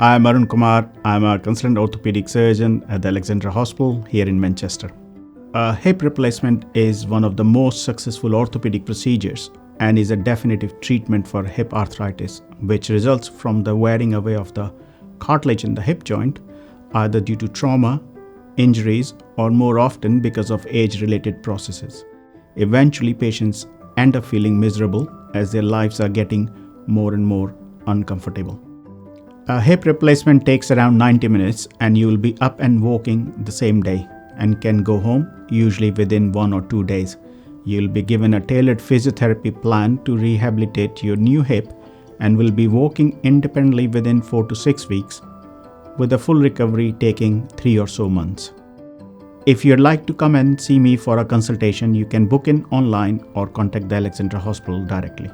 I'm Arun Kumar. I'm a consultant orthopedic surgeon at the Alexandra Hospital here in Manchester. Hip replacement is one of the most successful orthopedic procedures and is a definitive treatment for hip arthritis, which results from the wearing away of the cartilage in the hip joint, either due to trauma, injuries, or more often because of age-related processes. Eventually, patients end up feeling miserable as their lives are getting more and more uncomfortable. A hip replacement takes around 90 minutes and you will be up and walking the same day and can go home usually within 1 or 2 days. You will be given a tailored physiotherapy plan to rehabilitate your new hip and will be walking independently within 4 to 6 weeks, with a full recovery taking 3 or so months. If you'd like to come and see me for a consultation, you can book in online or contact the Alexandra Hospital directly.